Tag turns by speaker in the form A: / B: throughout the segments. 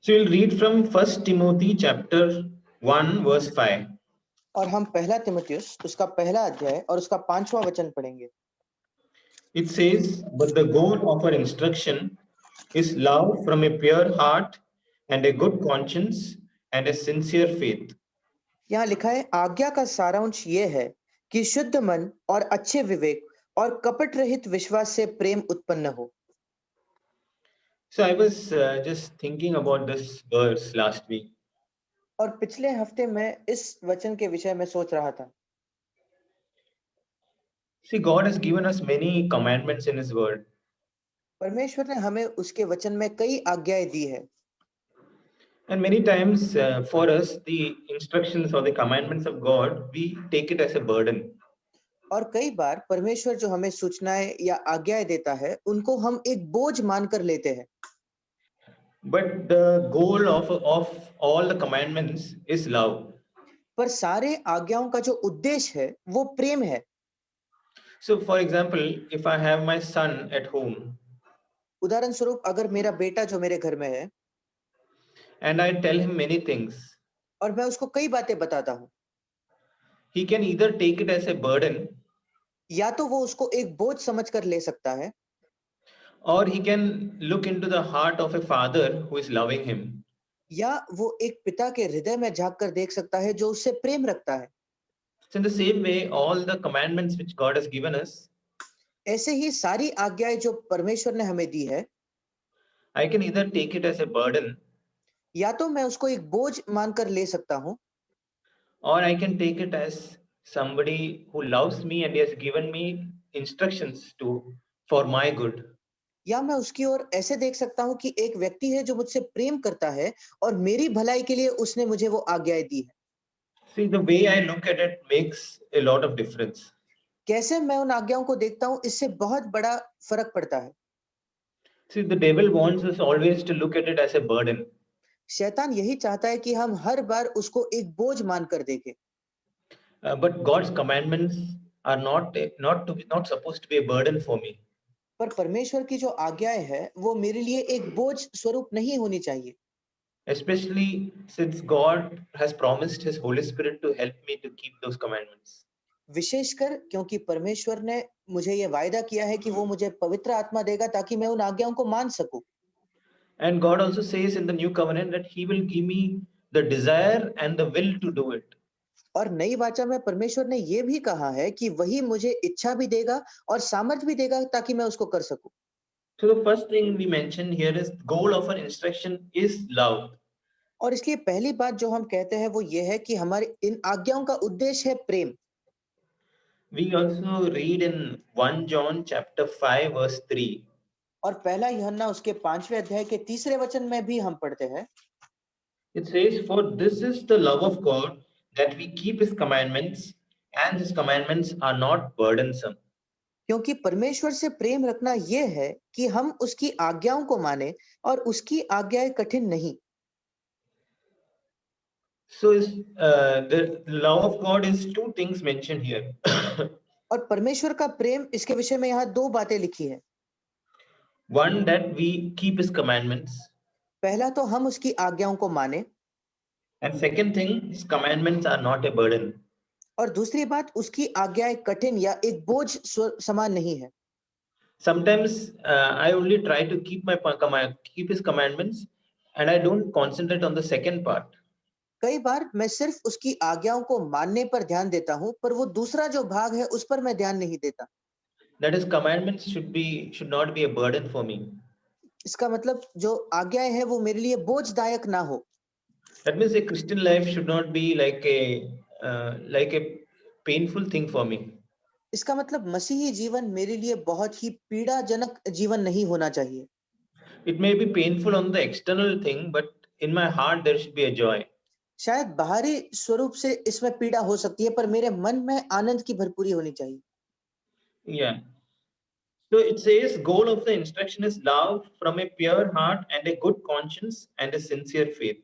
A: So we'll read from 1 Timothy chapter 1 verse 5.
B: और हम पहला तिमुथियुस उसका पहला अध्याय और उसका 5वां वचन पढ़ेंगे।
A: It says, "But the goal of our instruction is love from a pure heart and a good conscience and a sincere faith."
B: यहाँ लिखा है, आज्ञा का सारांश ये है कि शुद्ध मन और अच्छे विवेक और कपट रहित विश्वास से प्रेम उत्पन्न हो।
A: So I was just thinking about this verse last week.
B: और पिछले हफ्ते मैं इस वचन के विषय में सोच रहा था।
A: See, God has given us many commandments in His Word.
B: परमेश्वर ने हमें उसके वचन में कई आज्ञाएं दी है।
A: And many times for us, the instructions or the commandments of God, we take it as a burden.
B: और कई बार परमेश्वर जो हमें सूचनाएं या आज्ञाएं देता है, उनको हम एक बोझ मानकर लेते हैं।
A: But the goal of all the commandments is love.
B: पर सारे आज्ञाओं का जो उद्देश्य है वो प्रेम है।
A: So, for example, if I have my son at home
B: उदाहरण स्वरूप अगर मेरा बेटा जो मेरे घर में है
A: and I tell him many things,
B: और मैं उसको कई बातें बताता हूँ,
A: he can either take it as a burden
B: या तो वो उसको एक बोझ समझकर ले सकता है,
A: or he can look into the heart of a father who is loving him.
B: या वो एक पिता के हृदय में झांक कर देख सकता है जो उससे प्रेम रखता है।
A: So, in the same way, all the commandments which God has given us,
B: ऐसे ही सारी आज्ञाएं जो परमेश्वर ने हमें दी है,
A: I can either take it as a burden
B: या तो मैं उसको एक बोझ मानकर ले सकता हूँ,
A: or I can take it as somebody who loves me and he has given me instructions to for my good.
B: या मैं उसकी ओर ऐसे देख सकता हूँ कि एक व्यक्ति है जो मुझसे प्रेम करता है और मेरी भलाई के लिए उसने मुझे वो आज्ञाएं दी है।
A: See, the way I look at it makes a lot of difference.
B: कैसे मैं उन आज्ञाओं को देखता हूँ, इससे बहुत बड़ा फर्क पड़ता है।
A: See, the devil wants us always to look at it as a burden.
B: शैतान यही चाहता है कि हम हर बार उसको एक बोझ मानकर देखें,
A: But God's commandments are not supposed to be a burden for me.
B: पर परमेश्वर की जो आज्ञाएं हैं वो मेरे लिए एक बोझ स्वरूप नहीं होनी चाहिए।
A: Especially since God has promised His Holy Spirit to help me to keep those commandments.
B: विशेषकर क्योंकि परमेश्वर ने मुझे ये वायदा किया है कि वो मुझे पवित्र आत्मा देगा ताकि मैं उन आज्ञाओं को मान सकूं।
A: And God also says in the new covenant that He will give me the desire and the will to do it.
B: और नई वाचा में परमेश्वर ने ये भी कहा है कि वही मुझे इच्छा भी देगा और सामर्थ भी देगा ताकि मैं उसको कर सकूं।
A: So the first thing we mentioned here is goal of an instruction is love.
B: और इसलिए पहली बात जो हम कहते हैं वो ये है कि हमारे इन आज्ञाओं का उद्देश्य है प्रेम।
A: We also read in 1 John chapter 5 verse 3.
B: और पहला यूहन्ना उसके 5वें अध्याय के 3रे वचन में भी हम पढ़ते हैं,
A: It says, "For this is the love of God, that we keep His commandments, and His commandments are not burdensome."
B: क्योंकि परमेश्वर से प्रेम रखना ये है कि हम उसकी आज्ञाओं को माने और उसकी आज्ञाएं कठिन नहीं।
A: So the love of God is two things mentioned here.
B: और परमेश्वर का प्रेम इसके विषय में यहाँ 2 बातें लिखी है।
A: One, that we keep His commandments,
B: पहला तो हम उसकी आज्ञाओं को माने,
A: and second thing, His commandments are not a burden.
B: और दूसरी बात उसकी आज्ञाएं कठिन या एक बोझ समान नहीं है।
A: Sometimes I only try to keep His commandments, and I don't concentrate on the second part.
B: कई बार मैं सिर्फ उसकी आज्ञाओं को मानने पर ध्यान देता हूँ, पर वो दूसरा जो भाग है उस पर मैं ध्यान नहीं देता।
A: That is, commandments should not be a burden for me.
B: इसका मतलब जो आज्ञाएं हैं वो मेरे लिए बोझदायक ना हो।
A: That means a Christian life should not be like a painful thing for me.
B: इसका मतलब मसीही जीवन मेरे लिए बहुत ही पीड़ाजनक जीवन नहीं होना चाहिए।
A: It may be painful on the external thing, but in my heart there should be a joy.
B: शायद बाहरी स्वरूप से इसमें पीड़ा हो सकती है, पर मेरे मन में आनंद की भरपूरी होनी चाहिए।
A: Yeah. So it says goal of the instruction is love from a pure heart and a good conscience and a sincere faith.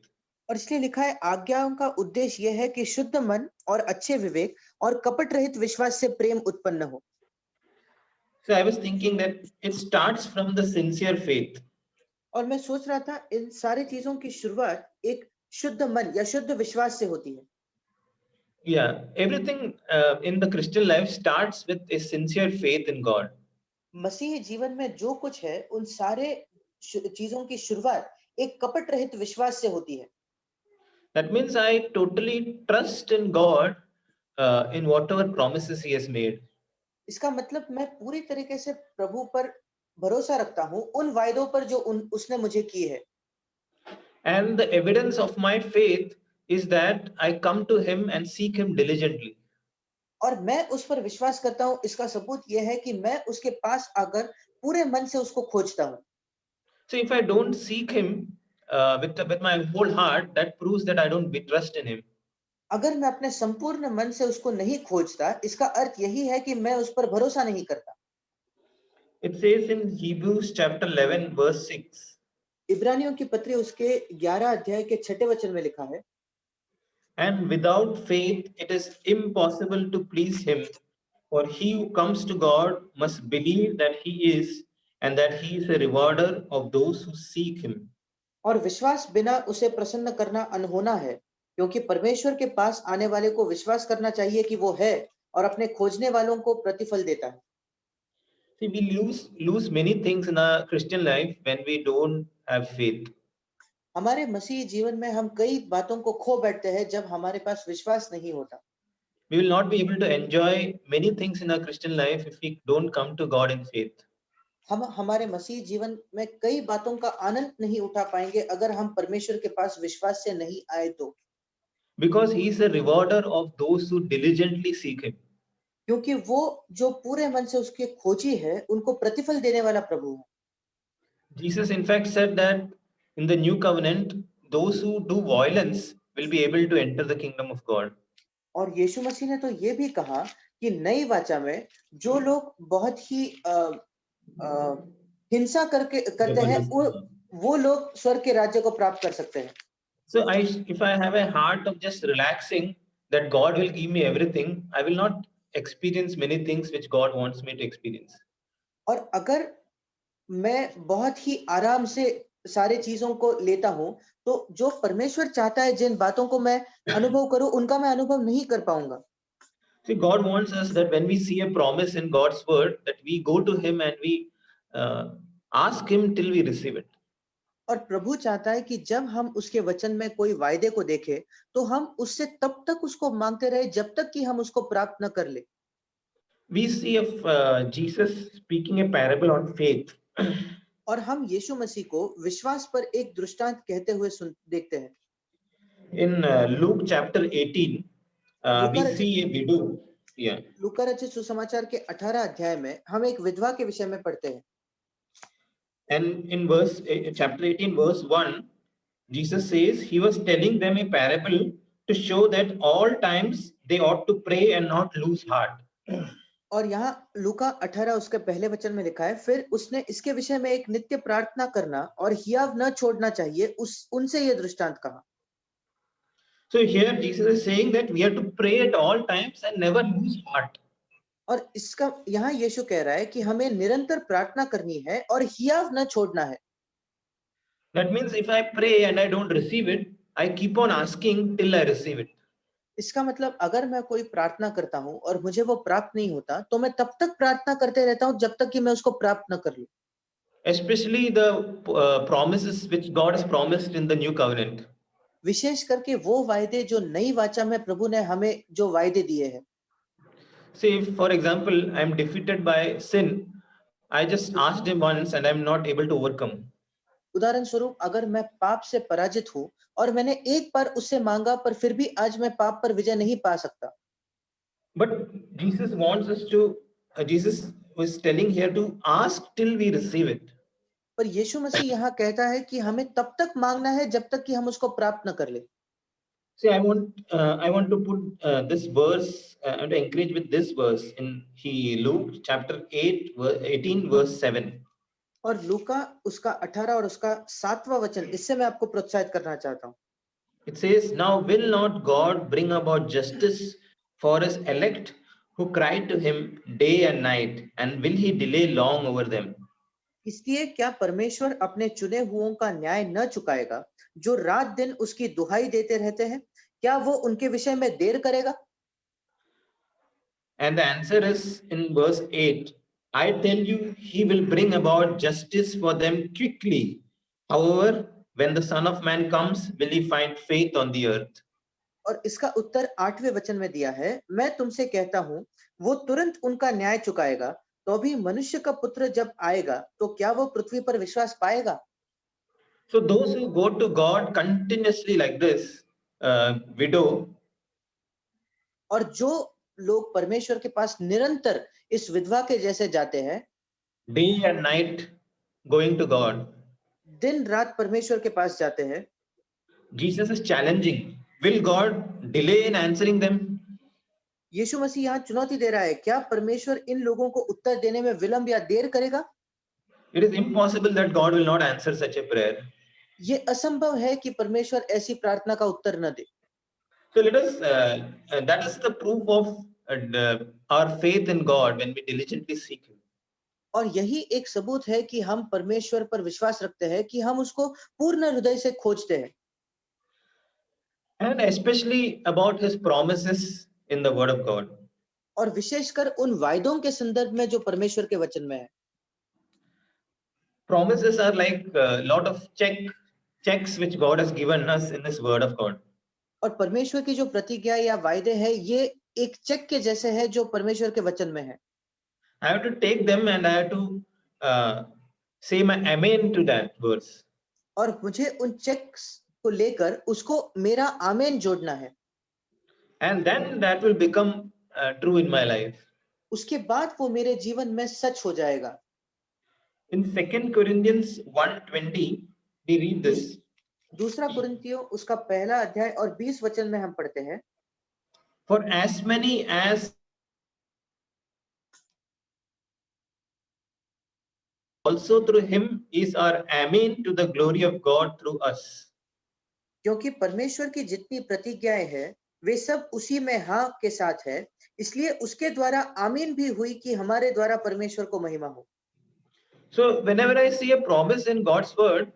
B: और इसलिए लिखा है, आज्ञाओं का उद्देश्य यह है कि शुद्ध मन और अच्छे विवेक और कपट रहित विश्वास से प्रेम उत्पन्न हो।
A: So I was thinking that it starts from the sincere faith.
B: और मैं सोच रहा था इन सारी चीजों की शुरुआत एक शुद्ध मन या शुद्ध विश्वास से होती है।
A: Yeah, everything in the Christian life starts with a sincere faith in God.
B: मसीही जीवन में जो कुछ है उन सारे चीजों की शुरुआत एक कपट रहित विश्वास से होती है।
A: That means I totally trust in God in whatever promises He has made.
B: इसका मतलब मैं पूरी तरीके से प्रभु पर भरोसा रखता हूँ उन वायदों पर जो उसने मुझे किए है।
A: And the evidence of my faith is that I come to Him and seek Him diligently.
B: और मैं उस पर विश्वास करता हूँ, इसका सबूत यह है कि मैं उसके पास आकर पूरे मन से उसको खोजता हूँ।
A: So if I don't seek Him with my whole heart, that proves that I don't be trust in Him.
B: अगर मैं अपने संपूर्ण मन से उसको नहीं खोजता, इसका अर्थ यही है कि मैं उस पर भरोसा नहीं करता।
A: It says in Hebrews chapter 11 verse 6.
B: इब्रानियों की पत्री उसके 11 अध्याय के 6 वचन में लिखा है,
A: And without faith, it is impossible to please Him. For he who comes to God must believe that He is, and that He is a rewarder of those who seek Him.
B: और विश्वास बिना उसे प्रसन्न करना अनहोना है, क्योंकि परमेश्वर के पास आने वाले को विश्वास करना चाहिए कि वो है और अपने खोजने वालों को प्रतिफल देता है।
A: See, we lose many things in our Christian life when we don't have faith.
B: हमारे मसीही जीवन में हम कई बातों को खो बैठते हैं जब हमारे पास विश्वास नहीं होता।
A: We will not be able to enjoy many things in our Christian life if we don't come to God in faith.
B: हम हमारे मसीह जीवन में कई बातों का आनंद नहीं उठा पाएंगे अगर हम परमेश्वर के पास विश्वास से नहीं आए तो।
A: Because He is a rewarder of those who diligently seek Him.
B: क्योंकि वो जो पूरे मन से उसके खोजी है उनको प्रतिफल देने वाला प्रभु है।
A: Jesus, in fact, said that in the new covenant, those who do violence will be able to enter the kingdom of God.
B: और यीशु मसीह ने तो ये भी कहा कि नई वाचा में जो लोग बहुत ही हिंसा करते हैं वो लोग स्वर्ग के राज्य को प्राप्त कर सकते हैं।
A: So if I have a heart of just relaxing that God will give me everything, I will not experience many things which God wants me to experience.
B: और अगर मैं बहुत ही आराम से सारी चीजों को लेता हूं, तो जो परमेश्वर चाहता है जिन बातों को मैं अनुभव करूं, उनका मैं अनुभव नहीं कर पाऊंगा।
A: See, God wants us that when we see a promise in God's word, that we go to Him and we uh, ask Him till we receive it.
B: और प्रभु चाहता है कि जब हम उसके वचन में कोई वायदे को देखें, तो हम उससे तब तक उसको मांगते रहे जब तक कि हम उसको प्राप्त न कर ले।
A: We see of Jesus speaking a parable on faith.
B: और हम यीशु मसीह को विश्वास पर एक दृष्टांत कहते हुए देखते हैं।
A: In Luke chapter 18, we
B: Luka
A: see a widow. Yeah.
B: लूका रचित सुसमाचार के 18 अध्याय में हम एक विधवा के विषय में पढ़ते हैं।
A: And in chapter 18, verse 1, Jesus says He was telling them a parable to show that all times they ought to pray and not lose heart.
B: और यहाँ लूका 18 उसके पहले वचन में लिखा है, फिर उसने इसके विषय में एक नित्य प्रार्थना करना और हियाव न छोड़ना चाहिए, उनसे ये दृष्टांत कहा।
A: So here Jesus is saying that we have to pray at all times and never lose heart.
B: और इसका यहाँ यीशु कह रहा है कि हमें निरंतर प्रार्थना करनी है और हियाव न छोड़ना है।
A: That means if I pray and I don't receive it, I keep on asking till I receive it.
B: इसका मतलब अगर मैं कोई प्रार्थना करता हूँ और मुझे वो प्राप्त नहीं होता, तो मैं तब तक प्रार्थना करते रहता हूँ जब तक कि मैं उसको प्राप्त न कर लूं।
A: Especially the promises which God has promised in the new covenant.
B: विशेष करके वो वायदे जो नई वाचा में प्रभु ने हमें जो वायदे दिए हैं।
A: Say, if, for example, I am defeated by sin, I just asked Him once and I am not able to overcome.
B: उदाहरण स्वरूप अगर मैं पाप से पराजित हूं और मैंने एक बार उससे मांगा पर फिर भी आज मैं पाप पर विजय नहीं पा सकता।
A: But Jesus wants us to, Jesus was telling here to ask till we receive it.
B: पर यीशु मसीह यहाँ कहता है कि हमें तब तक मांगना है जब तक कि हम उसको प्राप्त न कर ले।
A: See, I want to put this verse, I want to encourage with this verse in Luke chapter 8, 18, verse 7.
B: और लूका उसका 18 और उसका 7वां वचन, इससे मैं आपको प्रोत्साहित करना चाहता हूँ।
A: It says, now will not God bring about justice for His elect who cry to Him day and night, and will He delay long over them?
B: इसलिए क्या परमेश्वर अपने चुने हुओं का न्याय न चुकाएगा, जो रात दिन उसकी दुहाई देते रहते हैं? क्या वो उनके विषय में देर करेगा?
A: And the answer is in verse 8. I tell you, he will bring about justice for them quickly. However, when the Son of Man comes, will he find faith on the earth?
B: और इसका उत्तर 8वें वचन में दिया है, मैं तुमसे कहता हूं, वो तुरंत उनका न्याय चुकाएगा। तो भी मनुष्य का पुत्र जब आएगा, तो क्या वो पृथ्वी पर विश्वास पाएगा?
A: So, those who go to God continuously like this, widow,
B: और जो लोग परमेश्वर के पास निरंतर इस विधवा के जैसे जाते हैं,
A: day and night going to God,
B: दिन रात परमेश्वर के पास जाते हैं,
A: Jesus is challenging. Will God delay in answering them?
B: यीशु मसीह यहाँ चुनौती दे रहा है, क्या परमेश्वर इन लोगों को उत्तर देने में विलंब या देर करेगा?
A: It is impossible that God will not answer such a prayer.
B: ये असंभव है कि परमेश्वर ऐसी प्रार्थना का उत्तर न दे।
A: So let us, that is the proof of our faith in God when we diligently seek Him.
B: और यही एक सबूत है कि हम परमेश्वर पर विश्वास रखते हैं, कि हम उसको पूर्ण हृदय से खोजते हैं,
A: And especially about His promises in the Word of God.
B: और विशेषकर उन वायदों के संदर्भ में जो परमेश्वर के वचन में है।
A: Promises are like a lot of checks which God has given us in His Word of God.
B: और परमेश्वर की जो प्रतिज्ञा या वायदे हैं, ये एक चेक के जैसे है जो परमेश्वर के वचन में है।
A: I have to take them and I have to say my amen to that verse.
B: और मुझे उन चेक्स को लेकर उसको मेरा आमेन जोड़ना है।
A: And then that will become true in my life.
B: उसके बाद वो मेरे जीवन में सच हो जाएगा।
A: In 2 Corinthians 1:20, we read this.
B: दूसरा कुरिन्थियों उसका पहला अध्याय और 20 वचन में हम पढ़ते हैं,
A: For as many as also through him is our amen to the glory of God through us.
B: क्योंकि परमेश्वर की जितनी प्रतिज्ञाएं हैं, वे सब उसी में हाँ के साथ है, इसलिए उसके द्वारा आमीन भी हुई कि हमारे द्वारा परमेश्वर को महिमा हो।
A: So whenever I see a promise in God's word,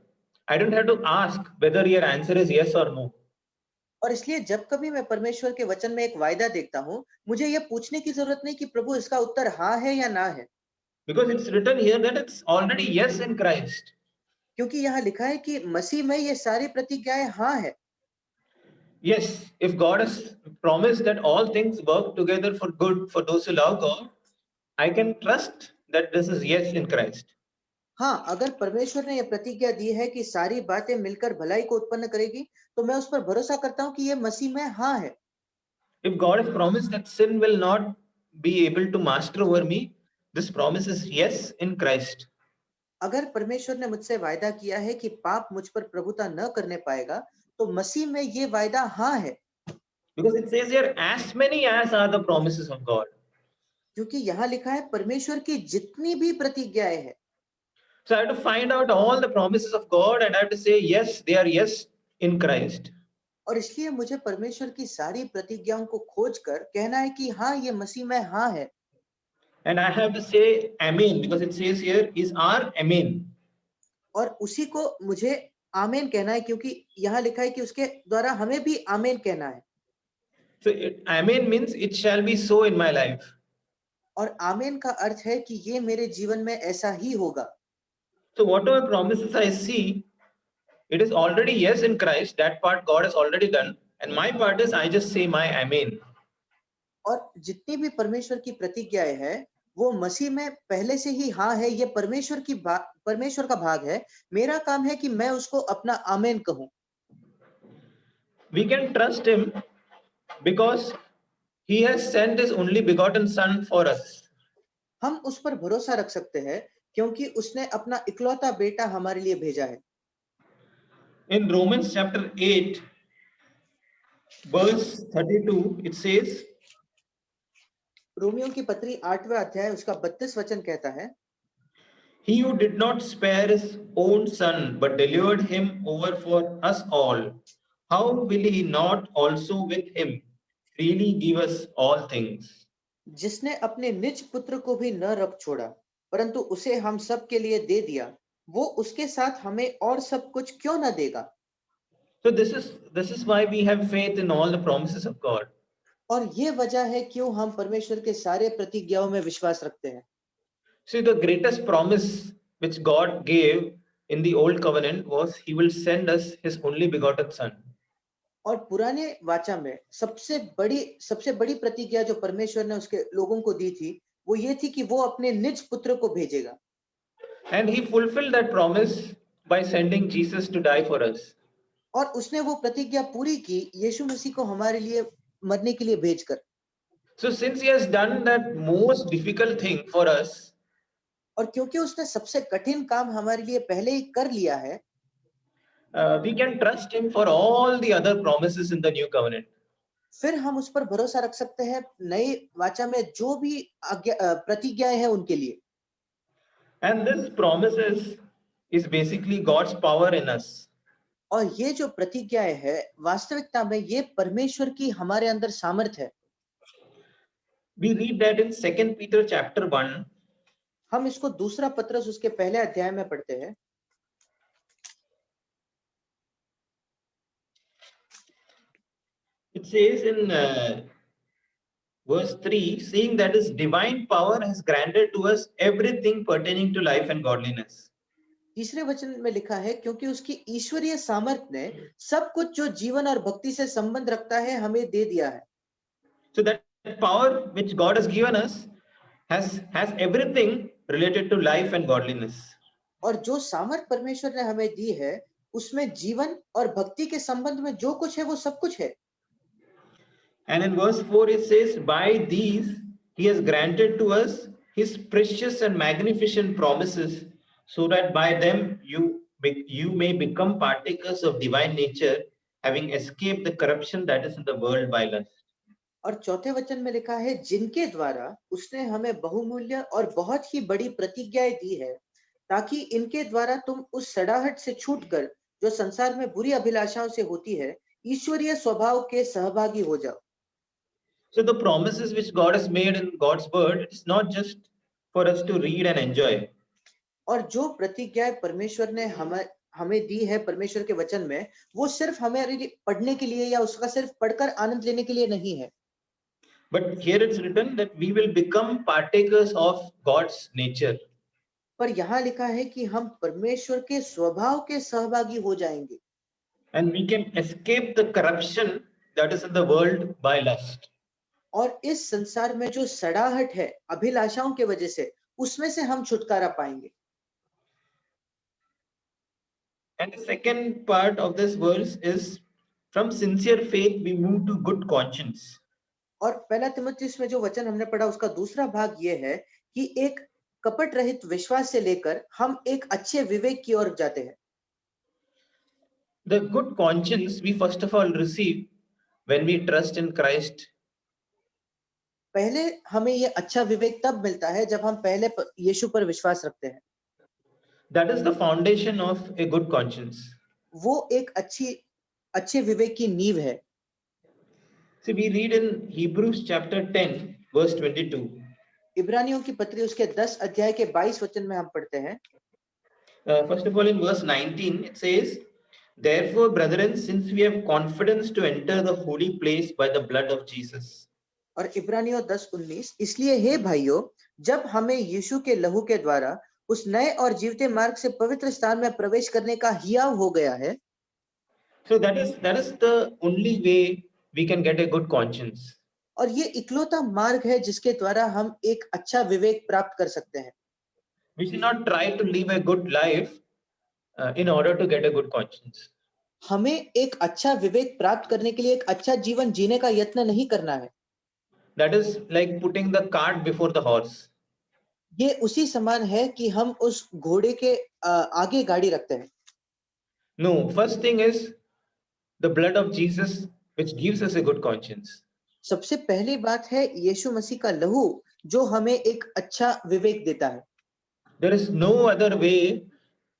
A: I don't have to ask whether your answer is yes or no.
B: और इसलिए जब कभी मैं परमेश्वर के वचन में एक वायदा देखता हूँ, मुझे यह पूछने की जरूरत नहीं कि प्रभु इसका उत्तर हाँ है या ना है,
A: Because it's written here that it's already yes in Christ.
B: क्योंकि यहाँ लिखा है कि मसीह में ये सारी प्रतिज्ञाएं हाँ है।
A: Yes, if God has promised that all things work together for good for those who love God, I can trust that this is yes in Christ.
B: हाँ, अगर परमेश्वर ने यह प्रतिज्ञा दी है कि सारी बातें मिलकर भलाई को उत्पन्न करेगी, तो मैं उस पर भरोसा करता हूँ कि यह मसीह में हाँ है।
A: If God has promised that sin will not be able to master over me, this promise is yes in Christ.
B: अगर परमेश्वर ने मुझसे वायदा किया है कि पाप मुझ पर प्रभुता न करने पाएगा, तो मसीह में ये वायदा हाँ है।
A: Because it says here, as many as are the promises of God.
B: क्योंकि यहाँ लिखा है परमेश्वर की जितनी भी प्रतिज्ञाएं हैं।
A: So I have to find out all the promises of God and I have to say, yes, they are yes in Christ.
B: और इसलिए मुझे परमेश्वर की सारी प्रतिज्ञाओं को खोज कर कहना है कि हाँ, ये मसीह में हाँ है।
A: And I have to say amen because it says here is our amen.
B: और उसी को मुझे आमीन कहना है, क्योंकि यहाँ लिखा है कि उसके द्वारा हमें भी आमीन कहना है।
A: So amen means it shall be so in my life.
B: और आमीन का अर्थ है कि ये मेरे जीवन में ऐसा ही होगा।
A: So whatever promises I see, it is already yes in Christ. That part God has already done. And my part is I just say my amen.
B: और जितनी भी परमेश्वर की प्रतिज्ञाएं हैं, वो मसीह में पहले से ही हाँ है। ये परमेश्वर का भाग है। मेरा काम है कि मैं उसको अपना आमीन कहूं।
A: We can trust him because he has sent his only begotten son for us.
B: हम उस पर भरोसा रख सकते हैं, क्योंकि उसने अपना इकलौता बेटा हमारे लिए भेजा है।
A: In Romans chapter 8, verse 32, it says,
B: Romeo की पत्री 8वां अध्याय उसका 32 वचन कहता है,
A: He who did not spare his own son, but delivered him over for us all, how will he not also with him freely give us all things?
B: जिसने अपने निज पुत्र को भी न रख छोड़ा, परंतु उसे हम सब के लिए दे दिया, वो उसके साथ हमें और सब कुछ क्यों ना देगा?
A: So this is why we have faith in all the promises of God.
B: और ये वजह है क्यों हम परमेश्वर के सारे प्रतिज्ञाओं में विश्वास रखते हैं।
A: See, the greatest promise which God gave in the old covenant was He will send us His only begotten Son.
B: और पुराने वाचा में सबसे बड़ी प्रतिज्ञा जो परमेश्वर ने उसके लोगों को दी थी, वो ये थी कि वो अपने निज पुत्र को भेजेगा।
A: And He fulfilled that promise by sending Jesus to die for us.
B: और उसने वो प्रतिज्ञा पूरी की यीशु मसीह को हमारे लिए मरने के लिए भेजकर।
A: So, since He has done that most difficult thing for us,
B: और क्योंकि उसने सबसे कठिन काम हमारे लिए पहले ही कर लिया है,
A: we can trust Him for all the other promises in the new covenant.
B: फिर हम उस पर भरोसा रख सकते हैं नए वाचा में जो भी प्रतिज्ञाएं हैं उनके लिए।
A: And this promises is basically God's power in us.
B: और ये जो प्रतिज्ञाएं है वास्तविकता में ये परमेश्वर की हमारे अंदर सामर्थ है।
A: We read that in 2 Peter chapter 1,
B: हम इसको दूसरा पत्रस उसके पहले अध्याय में पढ़ते हैं।
A: it says in verse 3, seeing that His divine power has granted to us everything pertaining to life and godliness.
B: तीसरे वचन में लिखा है, क्योंकि उसकी ईश्वरीय सामर्थ ने सब कुछ जो जीवन और भक्ति से संबंध रखता है हमें दे दिया है।
A: So that power which God has given us has everything related to life and godliness.
B: और जो सामर्थ परमेश्वर ने हमें दी है उसमें जीवन और भक्ति के संबंध में जो कुछ है वो सब कुछ है।
A: And in verse 4 it says, by these He has granted to us His precious and magnificent promises, so that by them you may become partakers of divine nature, having escaped the corruption that is in the world by lust.
B: और चौथे वचन में लिखा है, जिनके द्वारा उसने हमें बहुमूल्य और बहुत ही बड़ी प्रतिज्ञाएं दी है, ताकि इनके द्वारा तुम उस सड़ाहट से छूटकर जो संसार में बुरी अभिलाषाओं से होती है, ईश्वरीय स्वभाव के सहभागी हो जाओ।
A: So the promises which God has made in God's word, it's not just for us to read and enjoy.
B: और जो प्रतिज्ञाएं परमेश्वर ने हमें दी है परमेश्वर के वचन में, वो सिर्फ हमारे लिए पढ़ने के लिए या उसका सिर्फ पढ़कर आनंद लेने के लिए नहीं है।
A: But here it's written that we will become partakers of God's nature.
B: पर यहाँ लिखा है कि हम परमेश्वर के स्वभाव के सहभागी हो जाएंगे।
A: And we can escape the corruption that is in the world by lust.
B: और इस संसार में जो सड़ाहट है अभिलाषाओं के वजह से, उसमें से हम छुटकारा पाएंगे।
A: And the second part of this verse is, from sincere faith we move to good conscience.
B: और पहला तिमुथियुस में जो वचन हमने पढ़ा उसका दूसरा भाग ये है कि एक कपट रहित विश्वास से लेकर हम एक अच्छे विवेक की ओर जाते हैं।
A: The good conscience we first of all receive when we trust in Christ.
B: पहले हमें ये अच्छा विवेक तब मिलता है जब हम पहले यीशु पर विश्वास रखते हैं।
A: That is the foundation of a good conscience.
B: वो एक अच्छे विवेक की नींव है।
A: See, we read in Hebrews chapter 10 verse 22.
B: इब्रानियों की पत्री उसके 10 अध्याय के 22 वचन में हम पढ़ते हैं।
A: First of all, in verse 19 it says, therefore brethren, since we have confidence to enter the holy place by the blood of Jesus.
B: और इब्रानियों 10:19, इसलिए हे भाइयों, जब हमें यीशु के लहू के द्वारा उस नए और जीवते मार्ग से पवित्र स्थान में प्रवेश करने का हियाव हो गया है।
A: So that is the only way we can get a good conscience.
B: और ये इकलौता मार्ग है जिसके द्वारा हम एक अच्छा विवेक प्राप्त कर सकते हैं।
A: We should not try to live a good life in order to get a good conscience.
B: हमें एक अच्छा विवेक प्राप्त करने के लिए एक अच्छा जीवन जीने का यत्न नहीं करना है।
A: That is like putting the cart before the horse.
B: ये उसी समान है कि हम उस घोड़े के आगे गाड़ी रखते हैं।
A: No, first thing is the blood of Jesus which gives us a good conscience.
B: सबसे पहली बात है यीशु मसीह का लहू जो हमें एक अच्छा विवेक देता है।
A: There is no other way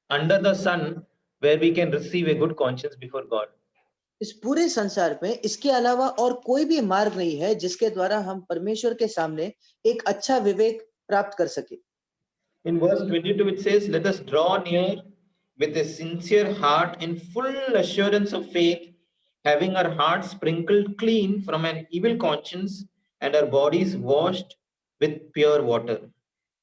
A: under the sun where we can receive a good conscience before God.
B: इस पूरे संसार में इसके अलावा और कोई भी मार्ग नहीं है जिसके द्वारा हम परमेश्वर के सामने एक अच्छा विवेक प्राप्त कर सके।
A: In verse 22, it says, "Let us draw near with a sincere heart in full assurance of faith, having our hearts sprinkled clean from an evil conscience and our bodies washed with pure water."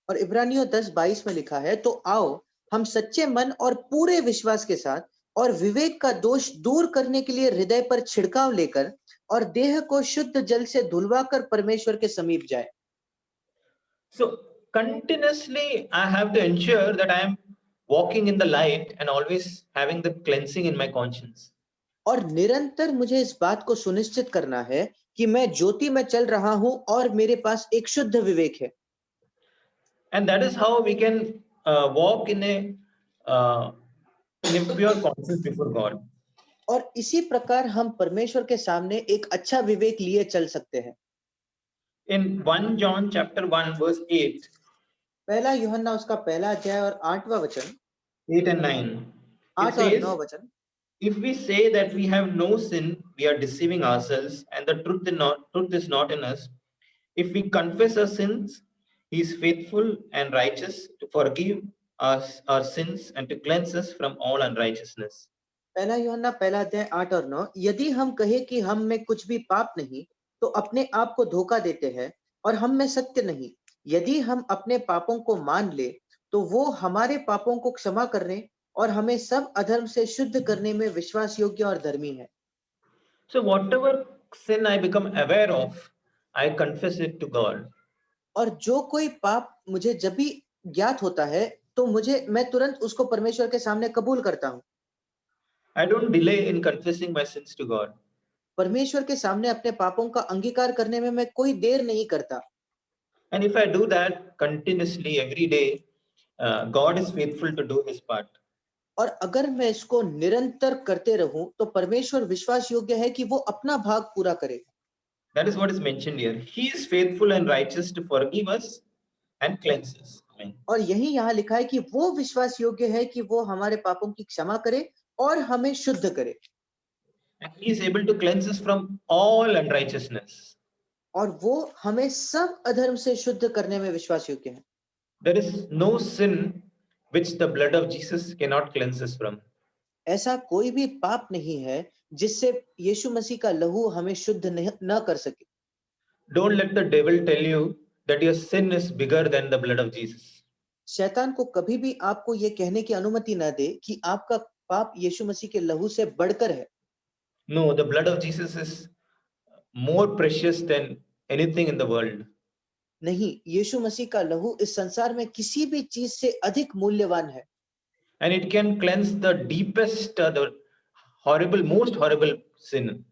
B: और इब्रानियों 10:22 में लिखा है, तो आओ हम सच्चे मन और पूरे विश्वास के साथ और विवेक का दोष दूर करने के लिए हृदय पर छिड़काव लेकर और देह को शुद्ध जल से धुलवाकर परमेश्वर के समीप जाए।
A: So, continuously, I have to ensure that I am walking in the light and always having the cleansing in my conscience.
B: और निरंतर मुझे इस बात को सुनिश्चित करना है कि मैं ज्योति में चल रहा हूं और मेरे पास एक शुद्ध विवेक है।
A: And that is how we can walk in a pure conscience before God.
B: और इसी प्रकार हम परमेश्वर के सामने एक अच्छा विवेक लिए चल सकते हैं।
A: In 1 John chapter 1 verse 8,
B: पहला यूहन्ना उसका पहला अध्याय और 8वां वचन,
A: 8 and 9, it
B: 8 और 9
A: says,
B: वचन,
A: "If we say that we have no sin, we are deceiving ourselves, and the truth is not in us. If we confess our sins, He is faithful and righteous to forgive us our sins and to cleanse us from all unrighteousness."
B: पहला यूहन्ना पहला अध्याय 8 और 9, यदि हम कहे कि हम में कुछ भी पाप नहीं, तो अपने आप को धोखा देते हैं और हम में सत्य नहीं। यदि हम अपने पापों को मान ले, तो वो हमारे पापों को क्षमा करने और हमें सब अधर्म से शुद्ध करने में विश्वास योग्य और धर्मी है।
A: So, whatever sin I become aware of, I confess it to God.
B: और जो कोई पाप मुझे जब भी ज्ञात होता है, तो मैं तुरंत उसको परमेश्वर के सामने कबूल करता हूँ।
A: I don't delay in confessing my sins to God.
B: परमेश्वर के सामने अपने पापों का अंगीकार करने में मैं कोई देर नहीं करता।
A: And if I do that continuously every day, God is faithful to do His part.
B: और अगर मैं इसको निरंतर करते रहूं, तो परमेश्वर विश्वास योग्य है कि वो अपना भाग पूरा करे।
A: That is what is mentioned here. He is faithful and righteous to forgive us and cleanse us. Amen.
B: और यही यहाँ लिखा है कि वो विश्वास योग्य है कि वो हमारे पापों की क्षमा करे और हमें शुद्ध करे।
A: And He is able to cleanse us from all unrighteousness.
B: और वो हमें सब अधर्म से शुद्ध करने में विश्वास योग्य है।
A: There is no sin which the blood of Jesus cannot cleanse us from.
B: ऐसा कोई भी पाप नहीं है जिससे यीशु मसीह का लहू हमें शुद्ध न कर सके।
A: Don't let the devil tell you that your sin is bigger than the blood of Jesus.
B: शैतान को कभी भी आपको ये कहने की अनुमति न दे कि आपका पाप यीशु मसीह के लहू से बढ़कर है।
A: No, the blood of Jesus is more precious than anything in the world.
B: नहीं, यीशु मसीह का लहू इस संसार में किसी भी चीज से अधिक मूल्यवान है।
A: And it can cleanse the deepest, the horrible, most horrible sin.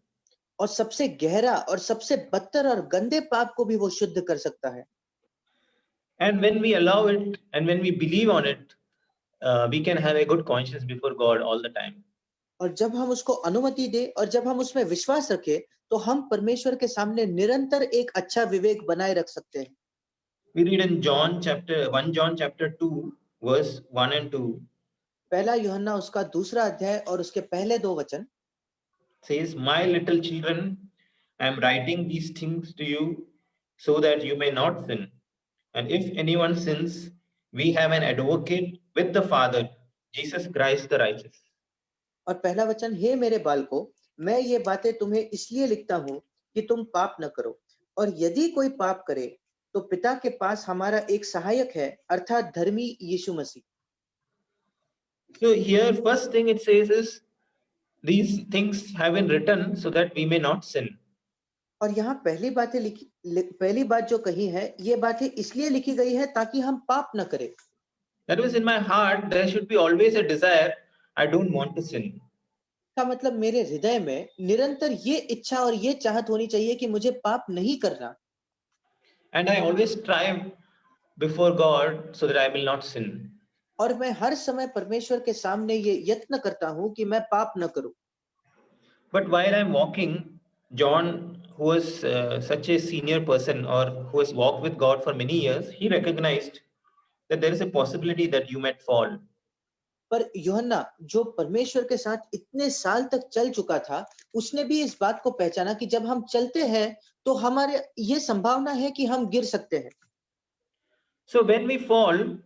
B: और सबसे गहरा और सबसे बदतर और गंदे पाप को भी वो शुद्ध कर सकता है।
A: And when we allow it and when we believe on it, we can have a good conscience before God all the time.
B: और जब हम उसको अनुमति दे और जब हम उसमें विश्वास रखें, तो हम परमेश्वर के सामने निरंतर एक अच्छा विवेक बनाए रख सकते हैं।
A: We read in 1 John chapter 2, verse 1 and 2,
B: पहला यूहन्ना उसका दूसरा अध्याय और उसके पहले 2 वचन,
A: says, "My little children, I am writing these things to you so that you may not sin. And if anyone sins, we have an advocate with the Father, Jesus Christ the righteous."
B: और पहला वचन, हे मेरे बालकों, मैं ये बातें तुम्हें इसलिए लिखता हूं कि तुम पाप न करो, और यदि कोई पाप करे तो पिता के पास हमारा एक सहायक है, अर्थात धर्मी यीशु मसीह।
A: So here, first thing it says is, these things have been written so that we may not sin.
B: और यहाँ पहली बात जो कही है, ये बातें इसलिए लिखी गई है ताकि हम पाप न करें।
A: That means in my heart there should be always a desire, I don't want to sin.
B: का मतलब मेरे हृदय में निरंतर ये इच्छा और ये चाहत होनी चाहिए कि मुझे पाप नहीं करना।
A: And I always strive before God so that I will not sin.
B: और मैं हर समय परमेश्वर के सामने ये यत्न करता हूं कि मैं पाप न करूं।
A: But while I'm walking, John, who was such a senior person or who has walked with God for many years, he recognized that there is a possibility that you might fall.
B: पर यूहन्ना, जो परमेश्वर के साथ इतने साल तक चल चुका था, उसने भी इस बात को पहचाना कि जब हम चलते हैं तो हमारे ये संभावना है कि हम गिर सकते हैं।
A: So when we fall,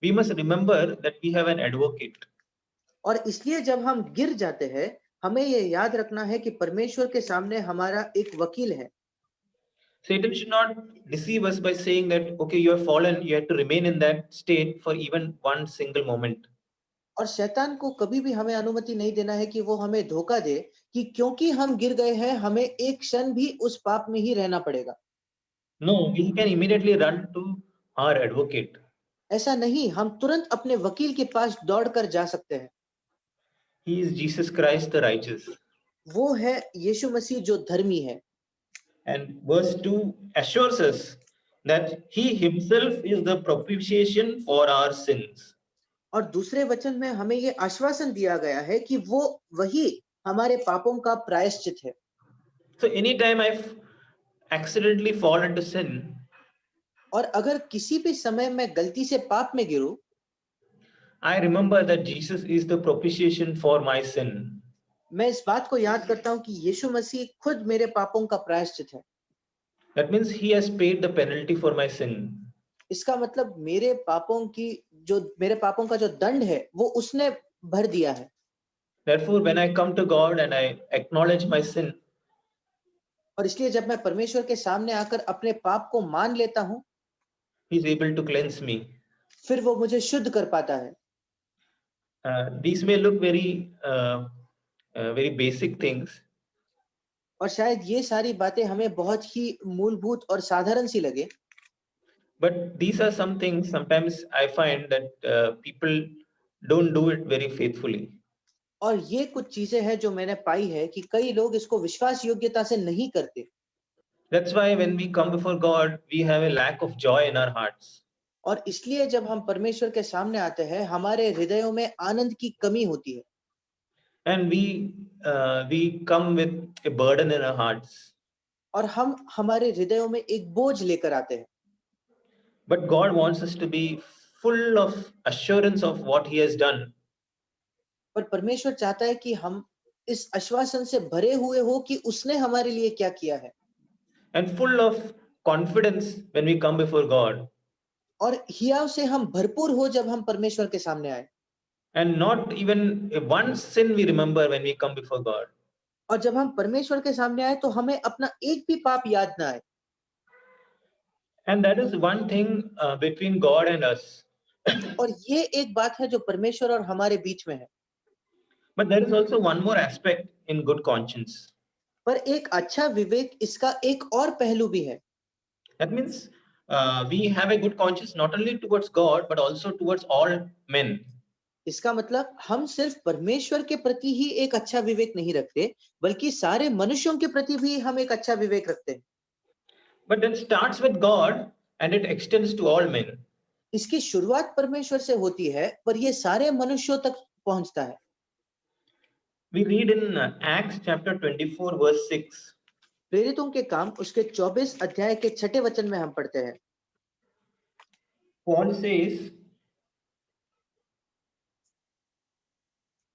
A: we must remember that we have an advocate.
B: और इसलिए जब हम गिर जाते हैं, हमें ये याद रखना है कि परमेश्वर के सामने हमारा एक वकील है।
A: Satan should not deceive us by saying that, okay, you have fallen, you have to remain in that state for even one single moment.
B: और शैतान को कभी भी हमें अनुमति नहीं देना है कि वो हमें धोखा दे कि क्योंकि हम गिर गए हैं, हमें एक क्षण भी उस पाप में ही रहना पड़ेगा।
A: No, we can immediately run to our advocate.
B: ऐसा नहीं, हम तुरंत अपने वकील के पास दौड़कर जा सकते हैं।
A: He is Jesus Christ the righteous.
B: वो है यीशु मसीह जो धर्मी है।
A: And verse 2 assures us that he himself is the propitiation for our sins.
B: और दूसरे वचन में हमें ये आश्वासन दिया गया है कि वो वही हमारे पापों का प्रायश्चित है।
A: So anytime I've accidentally fall into sin,
B: और अगर किसी भी समय मैं गलती से पाप में गिरूं,
A: I remember that Jesus is the propitiation for my sin.
B: मैं इस बात को याद करता हूं कि यीशु मसीह खुद मेरे पापों का प्रायश्चित है।
A: That means he has paid the penalty for my sin.
B: इसका मतलब मेरे पापों का जो दंड है वो उसने भर दिया है।
A: Therefore, when I come to God and I acknowledge my sin,
B: और इसलिए जब मैं परमेश्वर के सामने आकर अपने पाप को मान लेता हूं,
A: he is able to cleanse me.
B: फिर वो मुझे शुद्ध कर पाता है।
A: These may look very basic things,
B: और शायद ये सारी बातें हमें बहुत ही मूलभूत और साधारण सी लगे,
A: but these are some things sometimes I find that people don't do it very faithfully.
B: और ये कुछ चीजें हैं जो मैंने पाई है कि कई लोग इसको विश्वास योग्यता से नहीं करते।
A: That's why when we come before God, we have a lack of joy in our hearts.
B: और इसलिए जब हम परमेश्वर के सामने आते हैं, हमारे हृदयों में आनंद की कमी होती है।
A: And we come with a burden in our hearts.
B: और हम हमारे हृदयों में एक बोझ लेकर आते हैं।
A: But God wants us to be full of assurance of what He has done.
B: पर परमेश्वर चाहता है कि हम इस आश्वासन से भरे हुए हो कि उसने हमारे लिए क्या किया है।
A: And full of confidence when we come before God.
B: और हियाव से हम भरपूर हो जब हम परमेश्वर के सामने आए।
A: And not even one sin we remember when we come before God.
B: और जब हम परमेश्वर के सामने आए तो हमें अपना एक भी पाप याद ना आए।
A: And that is one thing between God and us.
B: और ये एक बात है जो परमेश्वर और हमारे बीच में है।
A: But there is also one more aspect in good conscience.
B: पर एक अच्छा विवेक इसका एक और पहलू भी है।
A: That means we have a good conscience not only towards God but also towards all men.
B: इसका मतलब हम सिर्फ परमेश्वर के प्रति ही एक अच्छा विवेक नहीं रखते, बल्कि सारे मनुष्यों के प्रति भी हम एक अच्छा विवेक रखते हैं।
A: But that starts with God and it extends to all men.
B: इसकी शुरुआत परमेश्वर से होती है, पर ये सारे मनुष्यों तक पहुंचता है।
A: We read in Acts chapter 24 verse 6.
B: प्रेरितों के काम उसके 24 अध्याय के 6 वचन में हम पढ़ते हैं।
A: Paul says,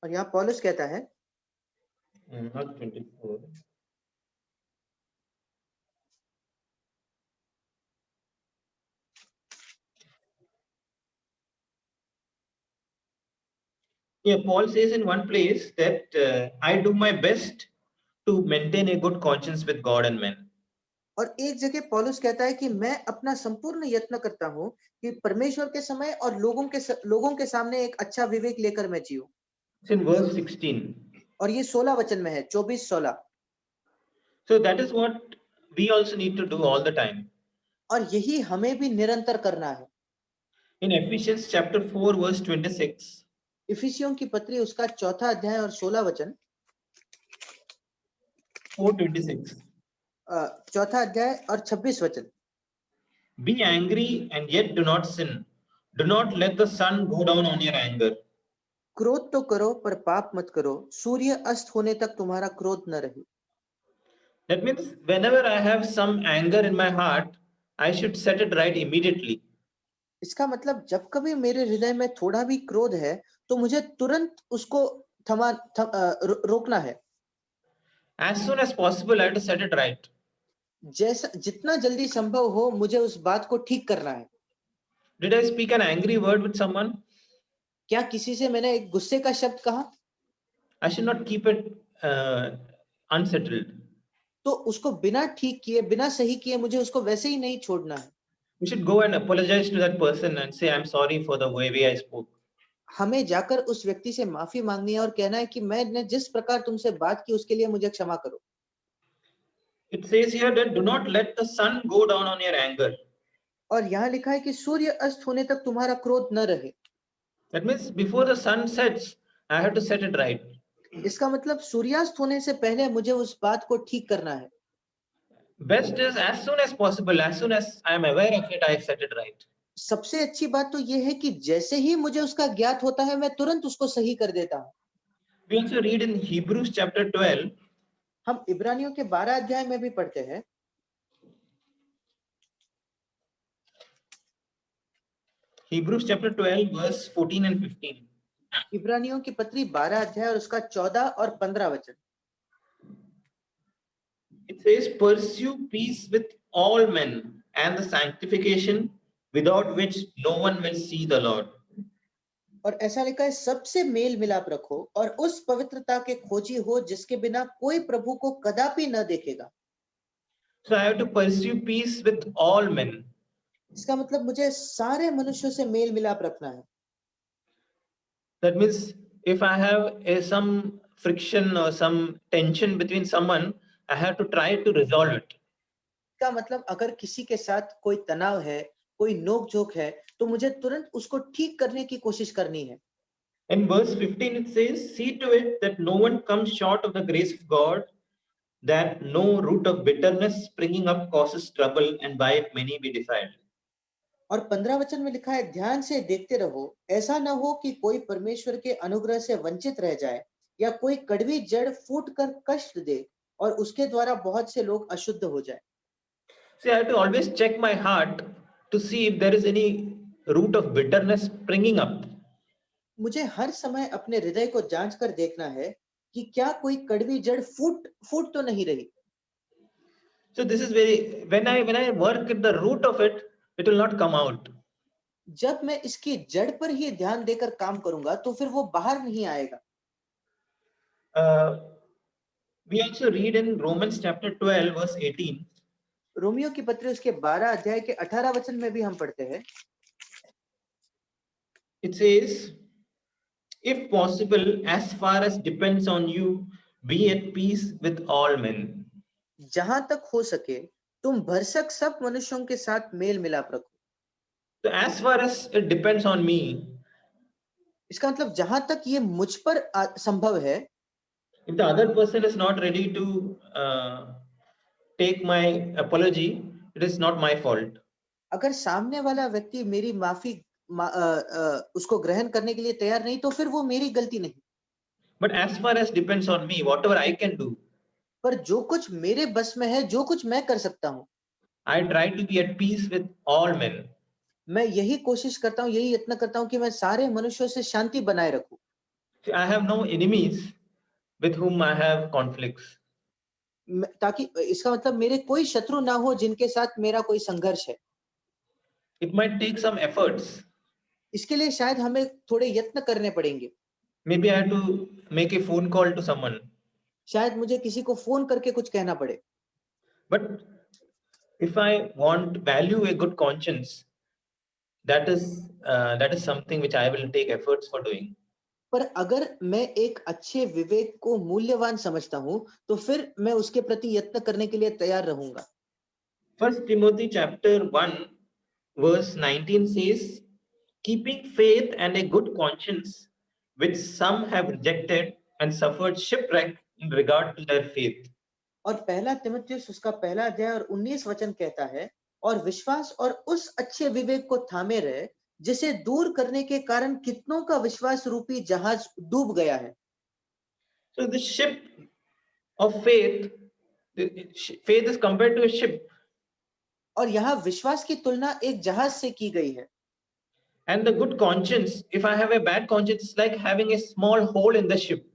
B: और यहाँ पौलुस कहता है,
A: not 24. Yeah, Paul says in one place that I do my best to maintain a good conscience with God and men.
B: और एक जगह पौलुस कहता है कि मैं अपना संपूर्ण यत्न करता हूं कि परमेश्वर के समय और लोगों के सामने एक अच्छा विवेक लेकर मैं जीऊं।
A: It's in verse 16.
B: और ये 16 वचन में है, 24-16।
A: So that is what we also need to do all the time.
B: और यही हमें भी निरंतर करना है।
A: In Ephesians chapter 4 verse 26,
B: इफिसियों की पत्री उसका 4 अध्याय और 16 वचन,
A: 4:26.
B: 4 अध्याय और 26 वचन।
A: Be angry and yet do not sin. Do not let the sun go down on your anger.
B: क्रोध तो करो पर पाप मत करो, सूर्य अस्त होने तक तुम्हारा क्रोध न रहे।
A: That means whenever I have some anger in my heart, I should set it right immediately.
B: इसका मतलब जब कभी मेरे हृदय में थोड़ा भी क्रोध है तो मुझे तुरंत उसको रोकना है।
A: As soon as possible, I have to set it right.
B: जैसा जितना जल्दी संभव हो मुझे उस बात को ठीक करना है।
A: Did I speak an angry word with someone?
B: क्या किसी से मैंने एक गुस्से का शब्द कहा?
A: I should not keep it unsettled.
B: तो उसको बिना ठीक किए, बिना सही किए मुझे उसको वैसे ही नहीं छोड़ना है।
A: We should go and apologize to that person and say, I'm sorry for the way I spoke.
B: हमें जाकर उस व्यक्ति से माफी मांगनी है और कहना है कि मैंने जिस प्रकार तुमसे बात की उसके लिए मुझे क्षमा करो।
A: It says here that do not let the sun go down on your anger.
B: और यहाँ लिखा है कि सूर्य अस्त होने तक तुम्हारा क्रोध न रहे।
A: That means before the sun sets, I have to set it right.
B: इसका मतलब सूर्यास्त होने से पहले मुझे उस बात को ठीक करना है।
A: Best is as soon as possible, as soon as I am aware of it, I set it right.
B: सबसे अच्छी बात तो ये है कि जैसे ही मुझे उसका ज्ञात होता है मैं तुरंत उसको सही कर देता हूँ।
A: We also read in Hebrews chapter 12,
B: हम इब्रानियों के 12 अध्याय में भी पढ़ते हैं।
A: Hebrews chapter 12, verse 14 and 15.
B: इब्रानियों की पत्री 12 अध्याय और उसका 14 और 15 वचन।
A: It says, pursue peace with all men and the sanctification without which no one will see the Lord.
B: और ऐसा लिखा है, सबसे मेल मिलाप रखो और उस पवित्रता के खोजी हो जिसके बिना कोई प्रभु को कदापि न देखेगा।
A: So I have to pursue peace with all men.
B: इसका मतलब मुझे सारे मनुष्यों से मेल मिलाप रखना है।
A: That means if I have some friction or some tension between someone, I have to try to resolve it.
B: इसका मतलब अगर किसी के साथ कोई तनाव है, कोई नोक-झोंक है, तो मुझे तुरंत उसको ठीक करने की कोशिश करनी है।
A: In verse 15, it says, see to it that no one comes short of the grace of God, that no root of bitterness springing up causes trouble, and by it many be defiled.
B: और 15 वचन में लिखा है, ध्यान से देखते रहो, ऐसा न हो कि कोई परमेश्वर के अनुग्रह से वंचित रह जाए या कोई कड़वी जड़ फूट कर कष्ट दे और उसके द्वारा बहुत से लोग अशुद्ध हो जाए।
A: See, I have to always check my heart to see if there is any root of bitterness springing up.
B: मुझे हर समय अपने हृदय को जांच कर देखना है कि क्या कोई कड़वी जड़ फूट तो नहीं रही।
A: So this is very when I work at the root of it, it will not come out.
B: जब मैं इसकी जड़ पर ही ध्यान देकर काम करूंगा तो फिर वो बाहर नहीं आएगा।
A: We also read in Romans chapter 12, verse 18.
B: Romeo की पत्री उसके 12 अध्याय के 18 वचन में भी हम पढ़ते हैं।
A: It says, if possible, as far as depends on you, be at peace with all men.
B: जहां तक हो सके तुम भरसक सब मनुष्यों के साथ मेल मिलाप रखो।
A: So as far as it depends on me,
B: इसका मतलब जहां तक ये मुझ पर संभव है,
A: if the other person is not ready to take my apology, it is not my fault.
B: अगर सामने वाला व्यक्ति मेरी माफी उसको ग्रहण करने के लिए तैयार नहीं तो फिर वो मेरी गलती नहीं।
A: But as far as depends on me, whatever I can do,
B: पर जो कुछ मेरे बस में है, जो कुछ मैं कर सकता हूँ,
A: I try to be at peace with all men.
B: मैं यही कोशिश करता हूँ, यही यत्न करता हूँ कि मैं सारे मनुष्यों से शांति बनाए रखूं।
A: See, I have no enemies with whom I have conflicts.
B: ताकि इसका मतलब मेरे कोई शत्रु ना हो जिनके साथ मेरा कोई संघर्ष है।
A: It might take some efforts.
B: इसके लिए शायद हमें थोड़े यत्न करने पड़ेंगे।
A: Maybe I have to make a phone call to someone.
B: शायद मुझे किसी को फोन करके कुछ कहना पड़े।
A: But if I want value a good conscience, that is something which I will take efforts for doing.
B: पर अगर मैं एक अच्छे विवेक को मूल्यवान समझता हूं तो फिर मैं उसके प्रति यत्न करने के लिए तैयार रहूंगा।
A: First Timothy chapter 1 verse 19 says, keeping faith and a good conscience, which some have rejected and suffered shipwreck in regard to their faith.
B: और पहला तिमुथियुस उसका पहला अध्याय और 19 वचन कहता है, और विश्वास और उस अच्छे विवेक को थामे रहे जिसे दूर करने के कारण कितनों का विश्वास रूपी जहाज डूब गया है।
A: So the ship of faith, faith is compared to a ship.
B: और यहाँ विश्वास की तुलना एक जहाज से की गई है।
A: And the good conscience, if I have a bad conscience, it's like having a small hole in the ship.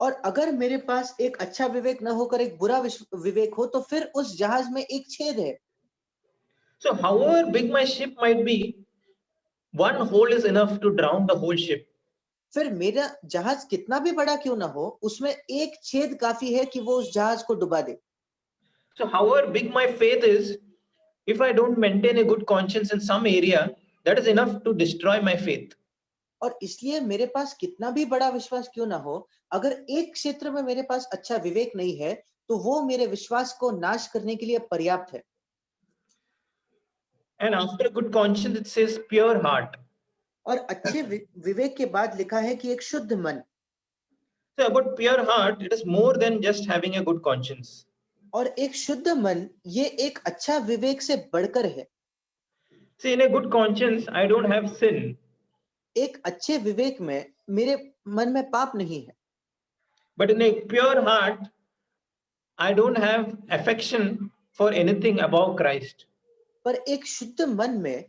B: और अगर मेरे पास एक अच्छा विवेक न होकर एक बुरा विवेक हो तो फिर उस जहाज में एक छेद है।
A: So however big my ship might be, one hole is enough to drown the whole ship.
B: फिर मेरा जहाज कितना भी बड़ा क्यों ना हो, उसमें एक छेद काफी है कि वो उस जहाज को डुबा दे।
A: So, however big my faith is, if I don't maintain a good conscience in some area, that is enough to destroy my faith.
B: और इसलिए मेरे पास कितना भी बड़ा विश्वास क्यों ना हो, अगर एक क्षेत्र में मेरे पास अच्छा विवेक नहीं है, तो वो मेरे विश्वास को नाश करने के लिए पर्याप्त है।
A: And after good conscience, it says pure heart.
B: और अच्छे विवेक के बाद लिखा है कि एक शुद्ध मन।
A: So, about pure heart, it is more than just having a good conscience.
B: और एक शुद्ध मन ये एक अच्छा विवेक से बढ़कर है।
A: See, in a good conscience, I don't have sin.
B: एक अच्छे विवेक में मेरे मन में पाप नहीं है।
A: But in a pure heart, I don't have affection for anything above Christ.
B: पर एक शुद्ध मन में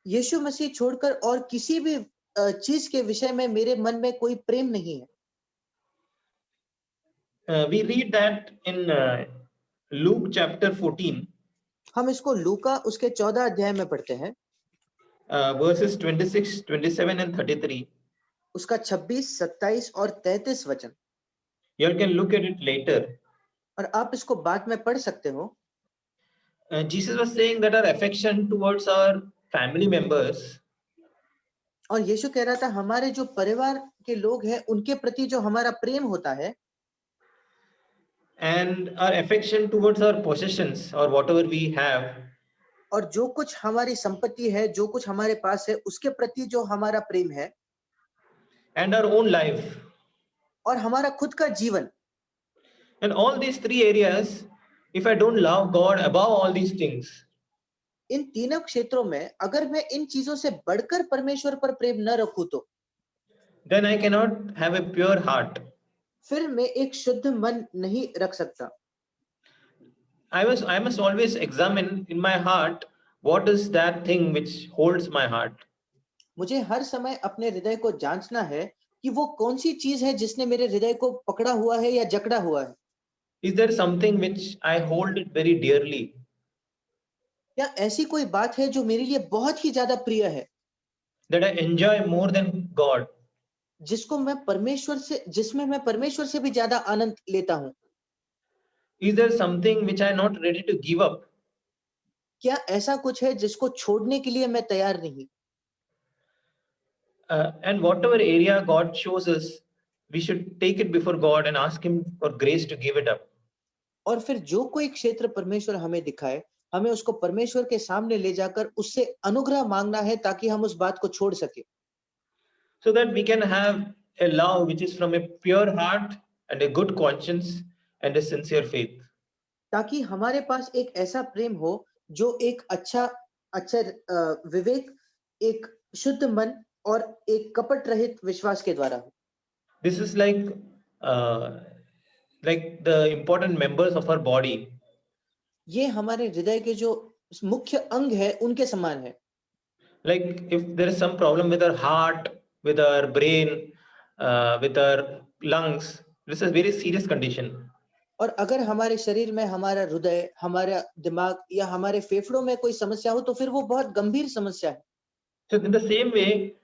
B: यीशु मसीह छोड़कर और किसी भी चीज के विषय में मेरे मन में कोई प्रेम नहीं है।
A: We read that in Luke chapter 14,
B: हम इसको लूका उसके 14 अध्याय में पढ़ते हैं,
A: verses 26, 27, and 33.
B: उसका 26, 27 और 33 वचन।
A: You all can look at it later.
B: और आप इसको बाद में पढ़ सकते हो।
A: Jesus was saying that our affection towards our family members
B: और यीशु कह रहा था हमारे जो परिवार के लोग हैं उनके प्रति जो हमारा प्रेम होता है,
A: and our affection towards our possessions or whatever we have,
B: और जो कुछ हमारी संपत्ति है, जो कुछ हमारे पास है, उसके प्रति जो हमारा प्रेम है,
A: and our own life.
B: और हमारा खुद का जीवन,
A: And all these three areas, if I don't love God above all these things,
B: इन तीनों क्षेत्रों में अगर मैं इन चीजों से बढ़कर परमेश्वर पर प्रेम न रखूं तो
A: then I cannot have a pure heart.
B: फिर मैं एक शुद्ध मन नहीं रख सकता।
A: I must always examine in my heart what is that thing which holds my heart.
B: मुझे हर समय अपने हृदय को जांचना है कि वो कौन सी चीज है जिसने मेरे हृदय को पकड़ा हुआ है या जकड़ा हुआ है।
A: Is there something which I hold it very dearly?
B: या ऐसी कोई बात है जो मेरे लिए बहुत ही ज्यादा प्रिय है,
A: That I enjoy more than God?
B: जिसमें मैं परमेश्वर से भी ज्यादा आनंद लेता हूँ।
A: Is there something which I am not ready to give up?
B: क्या ऐसा कुछ है जिसको छोड़ने के लिए मैं तैयार नहीं।
A: And whatever area God shows us, we should take it before God and ask Him for grace to give it up.
B: और फिर जो कोई क्षेत्र परमेश्वर हमें दिखाए, हमें उसको परमेश्वर के सामने ले जाकर उससे अनुग्रह मांगना है ताकि हम उस बात को छोड़ सके।
A: So that we can have a love which is from a pure heart and a good conscience and a sincere faith.
B: ताकि हमारे पास एक ऐसा प्रेम हो जो एक अच्छा विवेक, एक शुद्ध मन और एक कपट रहित विश्वास के द्वारा हो।
A: This is like the important members of our body.
B: ये हमारे हृदय के जो मुख्य अंग है उनके समान है।
A: Like if there is some problem with our heart, with our brain, with our lungs, this is a very serious condition.
B: और अगर हमारे शरीर में हमारा हृदय, हमारा दिमाग या हमारे फेफड़ों में कोई समस्या हो तो फिर वो बहुत गंभीर समस्या है।
A: So in the same way,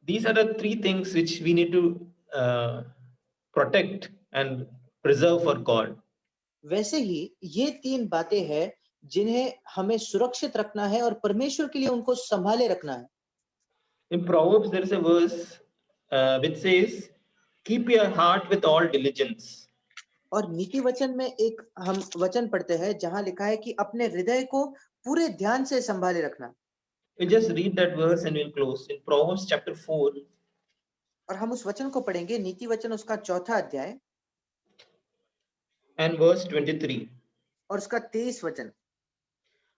A: these are the three things which we need to protect and preserve for God.
B: वैसे ही ये तीन बातें हैं जिन्हें हमें सुरक्षित रखना है और परमेश्वर के लिए उनको संभाले रखना है।
A: In Proverbs, there is a verse which says, "Keep your heart with all diligence."
B: और नीति वचन में एक हम वचन पढ़ते हैं जहां लिखा है कि अपने हृदय को पूरे ध्यान से संभाले रखना।
A: We'll just read that verse and we'll close. In Proverbs chapter 4,
B: और हम उस वचन को पढ़ेंगे, नीति वचन उसका 4था अध्याय
A: and verse 23.
B: और उसका 23 वचन।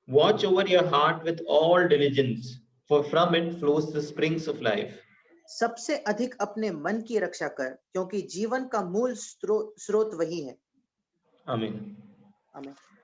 A: Watch over your heart with all diligence, for from it flows the springs of life.
B: सबसे अधिक अपने मन की रक्षा कर, क्योंकि जीवन का मूल स्रोत वही है।
A: Amen.
B: आमीन।